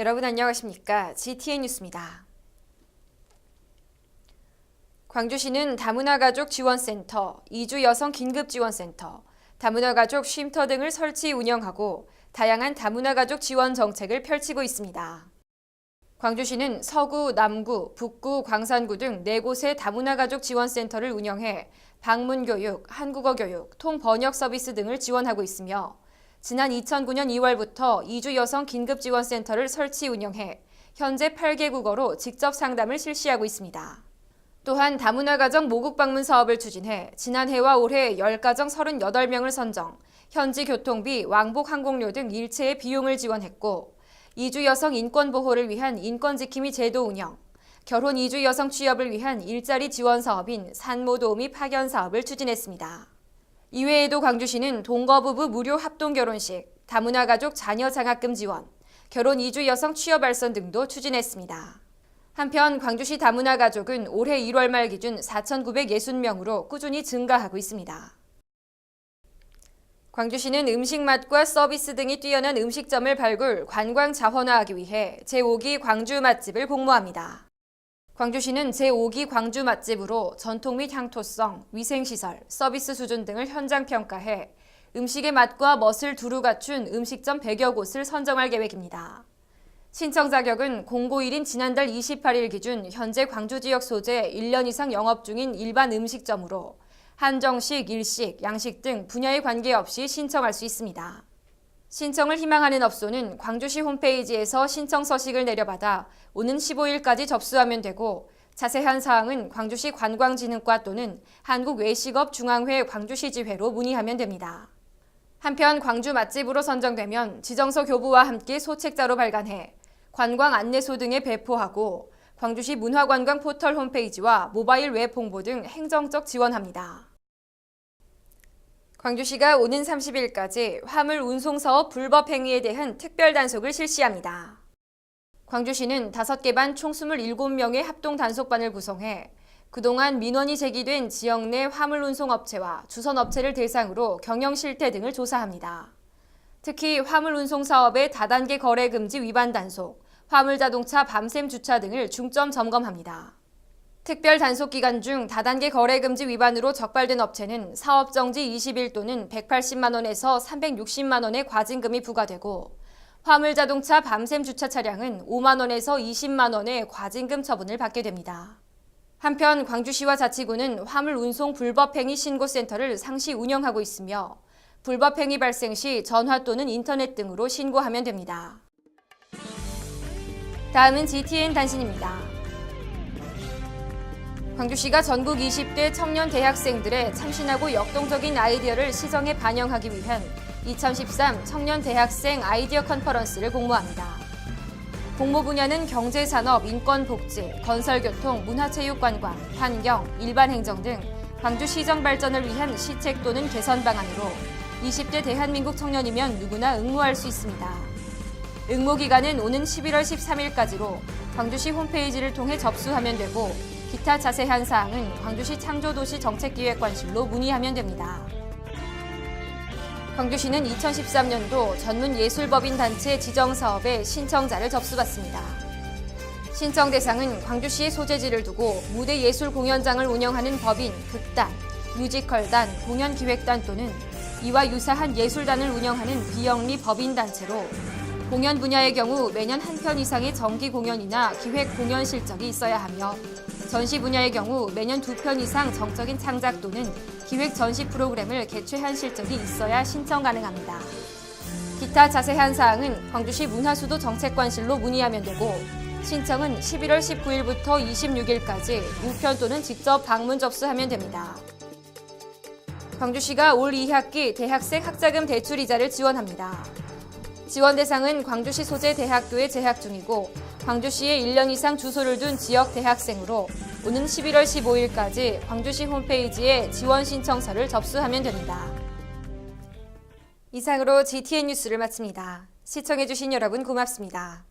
여러분 안녕하십니까? GTN 뉴스입니다. 광주시는 다문화가족 지원센터, 이주 여성 긴급지원센터, 다문화가족 쉼터 등을 설치 운영하고 다양한 다문화가족 지원 정책을 펼치고 있습니다. 광주시는 서구, 남구, 북구, 광산구 등 4곳의 다문화가족 지원센터를 운영해 방문교육, 한국어교육, 통번역 서비스 등을 지원하고 있으며 지난 2009년 2월부터 이주 여성 긴급지원센터를 설치 운영해 현재 8개 국어로 직접 상담을 실시하고 있습니다. 또한 다문화가정 모국방문 사업을 추진해 지난해와 올해 10가정 38명을 선정, 현지 교통비, 왕복 항공료 등 일체의 비용을 지원했고 이주 여성 인권 보호를 위한 인권지킴이 제도 운영, 결혼 이주 여성 취업을 위한 일자리 지원 사업인 산모 도우미 파견 사업을 추진했습니다. 이외에도 광주시는 동거부부 무료 합동결혼식, 다문화가족 자녀 장학금 지원, 결혼 이주 여성 취업 알선 등도 추진했습니다. 한편 광주시 다문화가족은 올해 1월 말 기준 4,960명으로 꾸준히 증가하고 있습니다. 광주시는 음식 맛과 서비스 등이 뛰어난 음식점을 발굴, 관광 자원화하기 위해 제5기 광주 맛집을 공모합니다. 광주시는 제5기 광주 맛집으로 전통 및 향토성, 위생시설, 서비스 수준 등을 현장 평가해 음식의 맛과 멋을 두루 갖춘 음식점 100여 곳을 선정할 계획입니다. 신청 자격은 공고1인 지난달 28일 기준 현재 광주 지역 소재 1년 이상 영업 중인 일반 음식점으로 한정식, 일식, 양식 등 분야에 관계없이 신청할 수 있습니다. 신청을 희망하는 업소는 광주시 홈페이지에서 신청 서식을 내려받아 오는 15일까지 접수하면 되고 자세한 사항은 광주시 관광진흥과 또는 한국외식업중앙회 광주시지회로 문의하면 됩니다. 한편 광주 맛집으로 선정되면 지정서 교부와 함께 소책자로 발간해 관광 안내소 등에 배포하고 광주시 문화관광 포털 홈페이지와 모바일 웹 홍보 등 행정적 지원합니다. 광주시가 오는 30일까지 화물 운송 사업 불법 행위에 대한 특별 단속을 실시합니다. 광주시는 5개 반 총 27명의 합동 단속반을 구성해 그동안 민원이 제기된 지역 내 화물 운송 업체와 주선 업체를 대상으로 경영 실태 등을 조사합니다. 특히 화물 운송 사업의 다단계 거래 금지 위반 단속, 화물 자동차 밤샘 주차 등을 중점 점검합니다. 특별 단속 기간 중 다단계 거래 금지 위반으로 적발된 업체는 사업 정지 20일 또는 180만 원에서 360만 원의 과징금이 부과되고 화물 자동차 밤샘 주차 차량은 5만 원에서 20만 원의 과징금 처분을 받게 됩니다. 한편 광주시와 자치구는 화물 운송 불법행위 신고센터를 상시 운영하고 있으며 불법행위 발생 시 전화 또는 인터넷 등으로 신고하면 됩니다. 다음은 GTN 단신입니다. 광주시가 전국 20대 청년 대학생들의 참신하고 역동적인 아이디어를 시정에 반영하기 위한 2013 청년 대학생 아이디어 컨퍼런스를 공모합니다. 공모 분야는 경제산업, 인권복지, 건설교통, 문화체육관광, 환경, 일반행정 등 광주시정 발전을 위한 시책 또는 개선 방안으로 20대 대한민국 청년이면 누구나 응모할 수 있습니다. 응모 기간은 오는 11월 13일까지로 광주시 홈페이지를 통해 접수하면 되고 기타 자세한 사항은 광주시 창조도시 정책기획관실로 문의하면 됩니다. 광주시는 2013년도 전문예술법인 단체 지정사업에 신청자를 접수받습니다. 신청 대상은 광주시의 소재지를 두고 무대예술 공연장을 운영하는 법인, 극단, 뮤지컬단, 공연기획단 또는 이와 유사한 예술단을 운영하는 비영리 법인단체로 공연 분야의 경우 매년 한 편 이상의 정기 공연이나 기획 공연 실적이 있어야 하며 전시 분야의 경우 매년 2편 이상 정적인 창작 또는 기획 전시 프로그램을 개최한 실적이 있어야 신청 가능합니다. 기타 자세한 사항은 광주시 문화수도 정책관실로 문의하면 되고 신청은 11월 19일부터 26일까지 우편 또는 직접 방문 접수하면 됩니다. 광주시가 올 2학기 대학생 학자금 대출 이자를 지원합니다. 지원 대상은 광주시 소재 대학교에 재학 중이고 광주시에 1년 이상 주소를 둔 지역 대학생으로 오는 11월 15일까지 광주시 홈페이지에 지원 신청서를 접수하면 됩니다. 이상으로 GTN 뉴스를 마칩니다. 시청해주신 여러분 고맙습니다.